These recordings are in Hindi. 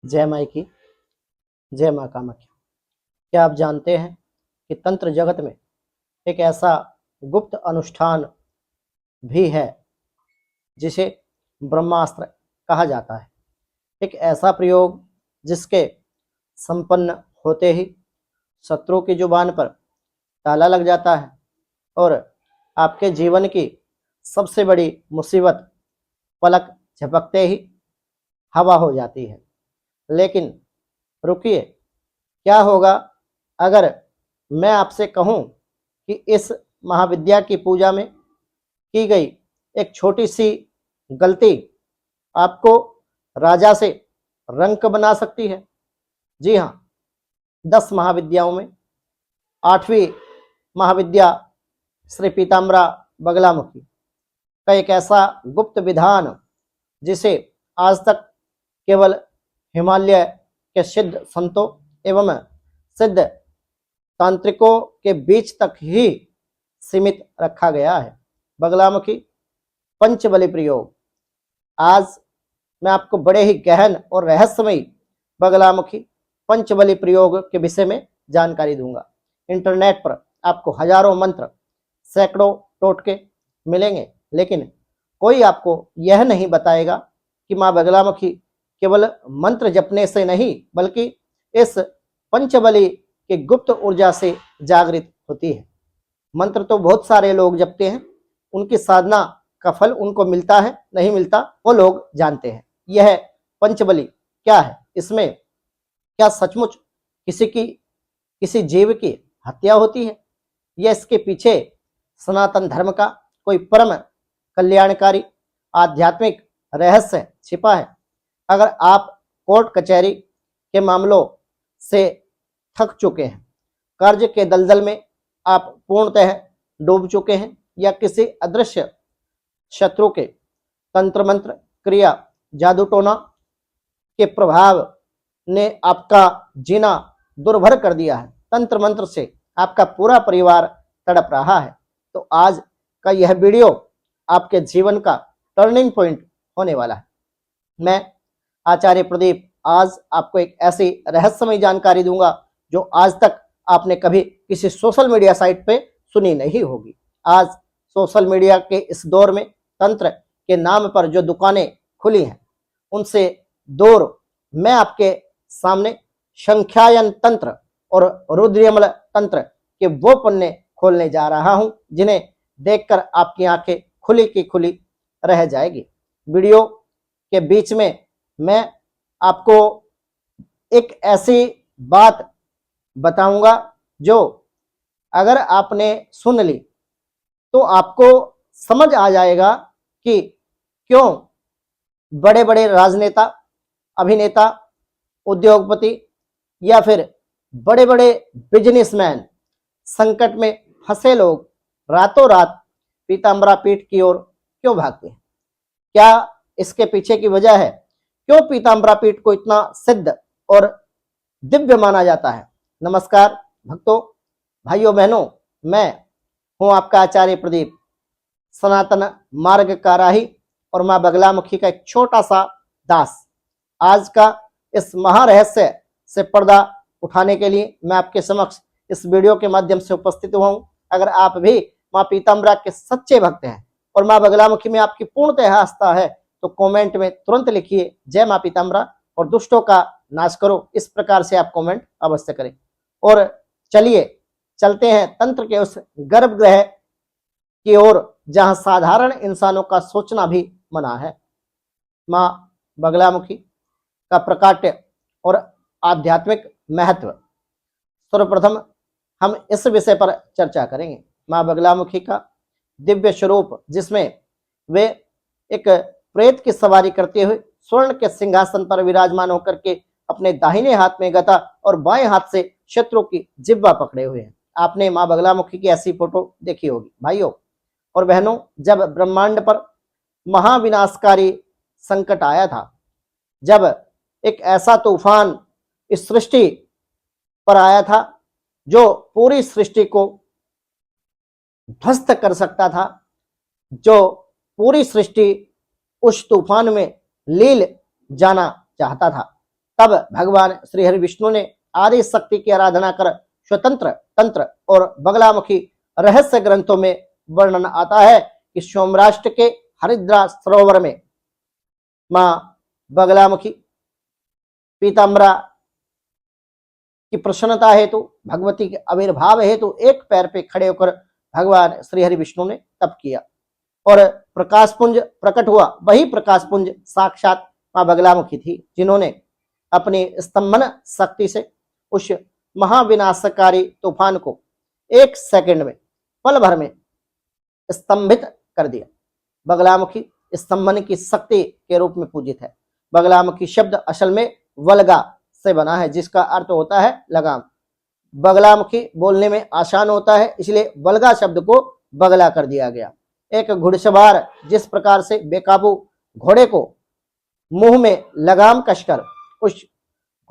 जय माई की, जय माँ कामाख्या। क्या आप जानते हैं कि तंत्र जगत में एक ऐसा गुप्त अनुष्ठान भी है जिसे ब्रह्मास्त्र कहा जाता है। एक ऐसा प्रयोग जिसके संपन्न होते ही शत्रु की जुबान पर ताला लग जाता है और आपके जीवन की सबसे बड़ी मुसीबत पलक झपकते ही हवा हो जाती है। लेकिन रुकिए, क्या होगा अगर मैं आपसे कहूं कि इस महाविद्या की पूजा में की गई एक छोटी सी गलती आपको राजा से रंक बना सकती है। जी हाँ, 10 महाविद्याओं में 8वीं महाविद्या श्री पीताम्बरा बगलामुखी का एक ऐसा गुप्त विधान जिसे आज तक केवल हिमालय के सिद्ध संतों एवं सिद्ध तांत्रिकों के बीच तक ही सीमित रखा गया है। बगलामुखी पंचबली प्रयोग। आज मैं आपको बड़े ही गहन और रहस्यमयी बगलामुखी पंचबली प्रयोग के विषय में जानकारी दूंगा। इंटरनेट पर आपको हजारों मंत्र, सैकड़ों टोटके मिलेंगे, लेकिन कोई आपको यह नहीं बताएगा कि माँ बगलामुखी केवल मंत्र जपने से नहीं बल्कि इस पंचबली की गुप्त ऊर्जा से जागृत होती है। मंत्र तो बहुत सारे लोग जपते हैं, उनकी साधना का फल उनको मिलता है नहीं मिलता वो लोग जानते हैं। यह पंचबली क्या है, इसमें क्या सचमुच किसी जीव की हत्या होती है या इसके पीछे सनातन धर्म का कोई परम कल्याणकारी आध्यात्मिक रहस्य छिपा है? अगर आप कोर्ट कचहरी के मामलों से थक चुके हैं, कर्ज के दलदल में आप पूर्णतः डूब चुके हैं या किसी अदृश्य शत्रु के तंत्र मंत्र क्रिया जादू टोना के प्रभाव ने आपका जीना दुर्भर कर दिया है, तंत्र मंत्र से आपका पूरा परिवार तड़प रहा है, तो आज का यह वीडियो आपके जीवन का टर्निंग पॉइंट होने वाला है। मैं आचार्य प्रदीप आज आपको एक ऐसी रहस्यमय जानकारी दूंगा जो आज तक आपने कभी किसी सोशल मीडिया साइट पे सुनी नहीं होगी। आज सोशल मीडिया के इस दौर में तंत्र के नाम पर जो दुकानें खुली हैं उनसे दूर मैं आपके सामने संख्यायन तंत्र और रुद्रयमल तंत्र के वो पन्ने खोलने जा रहा हूं जिन्हें देखकर आपकी आंखें खुली की खुली रह जाएगी। वीडियो के बीच में मैं आपको एक ऐसी बात बताऊंगा जो अगर आपने सुन ली तो आपको समझ आ जाएगा कि क्यों बड़े बड़े राजनेता, अभिनेता, उद्योगपति या फिर बड़े बड़े बिजनेसमैन, संकट में फंसे लोग रातों रात पीताम्बरा पीठ की ओर क्यों भागते हैं? क्या इसके पीछे की वजह है? क्यों पीताम्बरा पीठ को इतना सिद्ध और दिव्य माना जाता है? नमस्कार भक्तों, भाइयों बहनों, मैं हूं आपका आचार्य प्रदीप, सनातन मार्ग का राही और मां बगलामुखी का एक छोटा सा दास। आज का इस महारहस्य से पर्दा उठाने के लिए मैं आपके समक्ष इस वीडियो के माध्यम से उपस्थित हुआ हूं। अगर आप भी मां पीताम्बरा के सच्चे भक्त हैं और मां बगलामुखी में आपकी पूर्णतः आस्था है तो कमेंट में तुरंत लिखिए जय मां पीताम्बरा और दुष्टों का नाश करो। इस प्रकार से आप कमेंट अवश्य करें। और चलिए चलते हैं तंत्र के उस गर्भगृह की ओर जहां साधारण इंसानों का सोचना भी मना है। मां बगलामुखी का प्रकाट्य और आध्यात्मिक महत्व। सर्वप्रथम हम इस विषय पर चर्चा करेंगे। मां बगलामुखी का दिव्य स्वरूप जिसमें वे एक प्रेत की सवारी करते हुए स्वर्ण के सिंहासन पर विराजमान होकर के अपने दाहिने हाथ में गदा और बाएं हाथ से शत्रु की जिह्वा पकड़े हुए हैं। आपने मां बगलामुखी की ऐसी फोटो देखी होगी। भाइयों और बहनों, जब ब्रह्मांड पर महाविनाशकारी संकट आया था, जब एक ऐसा तूफान इस सृष्टि पर आया था जो पूरी सृष्टि को ध्वस्त कर सकता था, जो पूरी सृष्टि उस तूफान में लील जाना चाहता था, तब भगवान श्री हरि विष्णु ने आदि शक्ति की आराधना कर स्वतंत्र तंत्र और बगलामुखी रहस्य ग्रंथों में वर्णन आता है कि सोमराष्ट्र के हरिद्रा सरोवर में मां बगलामुखी पीताम्बरा की प्रसन्नता हेतु, भगवती के आविर्भाव हेतु एक पैर पे खड़े होकर भगवान श्री हरि विष्णु ने तप किया और प्रकाश पुंज प्रकट हुआ। वही प्रकाश पुंज साक्षात मां बगलामुखी थी, जिन्होंने अपनी स्तंभन शक्ति से उस महाविनाशकारी तूफान को एक सेकंड में, पल भर में स्तंभित कर दिया। बगलामुखी स्तंभन की शक्ति के रूप में पूजित है। बगलामुखी शब्द असल में वल्गा से बना है, जिसका अर्थ होता है लगाम। बगलामुखी बोलने में आसान होता है, इसलिए वल्गा शब्द को बगला कर दिया गया। एक घुड़सवार जिस प्रकार से बेकाबू घोड़े को मुंह में लगाम कसकर उस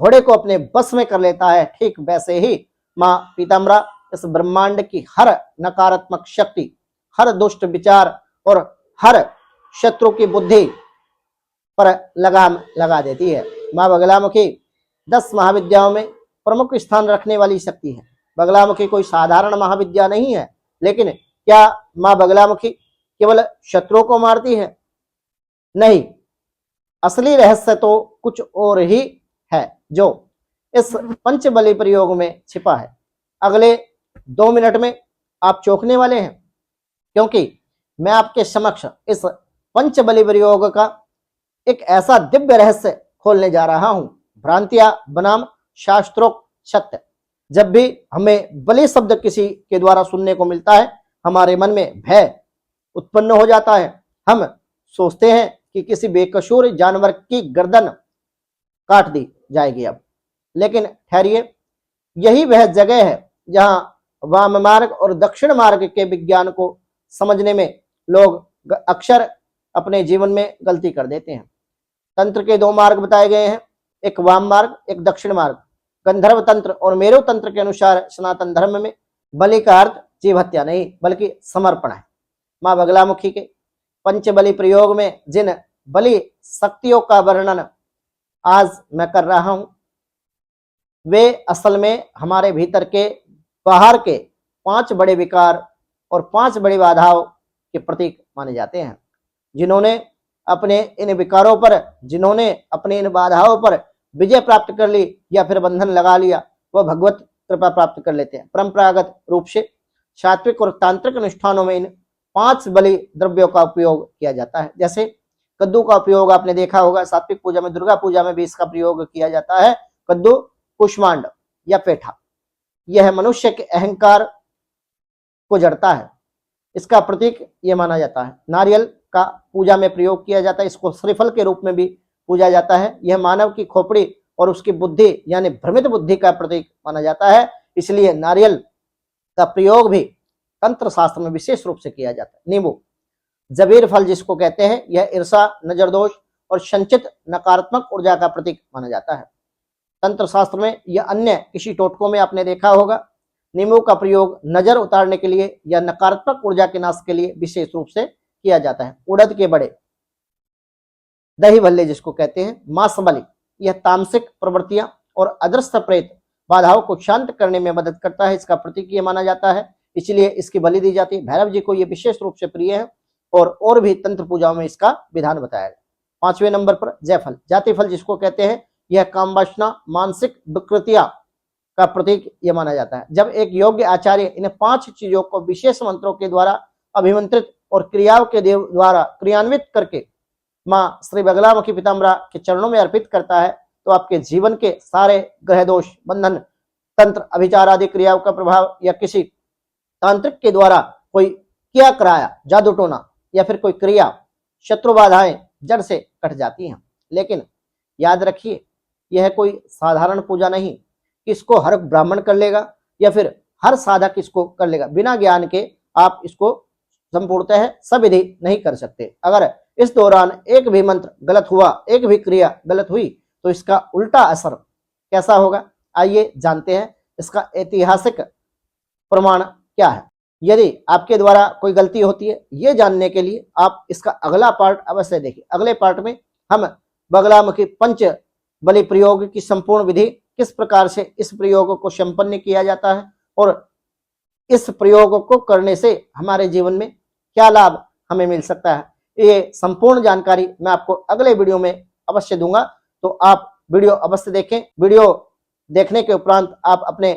घोड़े को अपने बस में कर लेता है, ठीक वैसे ही मां पीताम्बरा इस ब्रह्मांड की हर नकारात्मक शक्ति, हर दुष्ट विचार और हर शत्रु की बुद्धि पर लगाम लगा देती है। मां बगलामुखी 10 महाविद्याओं में प्रमुख स्थान रखने वाली शक्ति है। बगलामुखी कोई साधारण महाविद्या नहीं है, लेकिन क्या मां बगलामुखी केवल शत्रुओं को मारती है? नहीं, असली रहस्य तो कुछ और ही है जो इस पंचबली प्रयोग में छिपा है। अगले 2 मिनट में आप चौंकने वाले हैं, क्योंकि मैं आपके समक्ष इस पंचबली प्रयोग का एक ऐसा दिव्य रहस्य खोलने जा रहा हूं। भ्रांतियां बनाम शास्त्रोक्त सत्य। जब भी हमें बलि शब्द किसी के द्वारा सुनने को मिलता है, हमारे मन में भय उत्पन्न हो जाता है। हम सोचते हैं कि किसी बेकसूर जानवर की गर्दन काट दी जाएगी अब। लेकिन ठहरिए, यही वह जगह है जहां वाम मार्ग और दक्षिण मार्ग के विज्ञान को समझने में लोग अक्सर अपने जीवन में गलती कर देते हैं। तंत्र के 2 मार्ग बताए गए हैं, एक वाम मार्ग, एक दक्षिण मार्ग। गंधर्व तंत्र और मेरु तंत्र के अनुसार सनातन धर्म में बलि का अर्थ जीव हत्या नहीं बल्कि समर्पण है। मां बगलामुखी के पंचबली प्रयोग में जिन बलि शक्तियों का वर्णन आज मैं कर रहा हूं, वे असल में हमारे भीतर के बाहर के 5 बड़े विकार और 5 बड़ी बाधाओं के प्रतीक माने जाते हैं। जिन्होंने अपने इन विकारों पर, जिन्होंने अपने इन बाधाओं पर विजय प्राप्त कर ली या फिर बंधन लगा लिया, वह भगवत कृपा प्राप्त कर लेते हैं। परंपरागत रूप से सात्विक और तांत्रिक अनुष्ठानों में इन 5 बलि द्रव्यों का उपयोग किया जाता है। जैसे कद्दू का उपयोग आपने देखा होगा, सात्विक पूजा में, दुर्गा पूजा में भी इसका प्रयोग किया जाता है। कद्दू, कुष्मांड या पेठा, यह मनुष्य के अहंकार को जड़ता है, इसका प्रतीक ये माना जाता है। नारियल का पूजा में प्रयोग किया जाता है, इसको श्रीफल के रूप में भी पूजा जाता है। यह मानव की खोपड़ी और उसकी बुद्धि यानी भ्रमित बुद्धि का प्रतीक माना जाता है, इसलिए नारियल का प्रयोग भी तंत्र शास्त्र में विशेष रूप से किया जाता है। नींबू, जबीर फल जिसको कहते हैं, यह ईर्षा, नजर दोष और संचित नकारात्मक ऊर्जा का प्रतीक माना जाता है। तंत्र शास्त्र में या अन्य किसी टोटकों में आपने देखा होगा, नींबू का प्रयोग नजर उतारने के लिए या नकारात्मक ऊर्जा के नाश के लिए विशेष रूप से किया जाता है। उड़द के बड़े, दही भल्ले जिसको कहते हैं, मांस बलि, यह तामसिक प्रवृत्तियां और अदृश्य प्रेत बाधाओं को शांत करने में मदद करता है, इसका प्रतीक ये माना जाता है, इसलिए इसकी बलि दी जाती है। भैरव जी को यह विशेष रूप से प्रिय है और भी तंत्र पूजाओं में इसका विधान बताया गया। 5वें नंबर पर जयफल, जाति फल जिसको कहते हैं, यह काम वासना, मानसिक विकृतियां का प्रतीक यह माना जाता है। जब एक योग्य आचार्य इन 5 चीजों को विशेष मंत्रों के द्वारा अभिमंत्रित और क्रियाओं के द्वारा क्रियान्वित करके मां श्री बगलामुखी पीताम्बरा के चरणों में अर्पित करता है, तो आपके जीवन के सारे ग्रह दोष, बंधन, तंत्र, अभिचार आदि क्रियाओं का प्रभाव या किसी तांत्रिक के द्वारा कोई किया कराया जादू टोना या फिर कोई क्रिया, शत्रु बाधाएं जड़ से कट जाती हैं। लेकिन याद रखिए, यह कोई साधारण पूजा नहीं, इसको हर ब्राह्मण कर लेगा या फिर हर साधक इसको कर लेगा। बिना ज्ञान के आप इसको संपूर्णतः सविधि नहीं कर सकते। अगर इस दौरान एक भी मंत्र गलत हुआ, एक भी क्रिया गलत हुई, तो इसका उल्टा असर कैसा होगा, आइए जानते हैं। इसका ऐतिहासिक प्रमाण क्या है। यदि आपके द्वारा कोई गलती होती है, ये जानने के लिए आप इसका अगला पार्ट अवश्य देखिए। अगले पार्ट में हम बगलामुखी पंच बलि प्रयोग की संपूर्ण विधि, किस प्रकार से इस प्रयोग को संपन्न किया जाता है और इस प्रयोग को करने से हमारे जीवन में क्या लाभ हमें मिल सकता है, ये संपूर्ण जानकारी मैं आपको अगले वीडियो में अवश्य दूंगा। तो आप वीडियो अवश्य देखें। वीडियो देखने के उपरांत आप अपने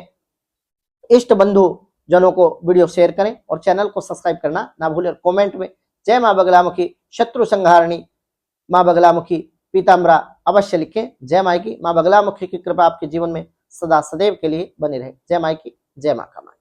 इष्ट बंधु जनों को वीडियो शेयर करें और चैनल को सब्सक्राइब करना ना भूलें। कमेंट में जय मां बगलामुखी शत्रु संहारिणी मां बगलामुखी पीताम्बरा अवश्य लिखें। जय माई की। मां बगलामुखी की कृपा आपके जीवन में सदा सदैव के लिए बनी रहे। जय माई की, जय मां कामाख्या।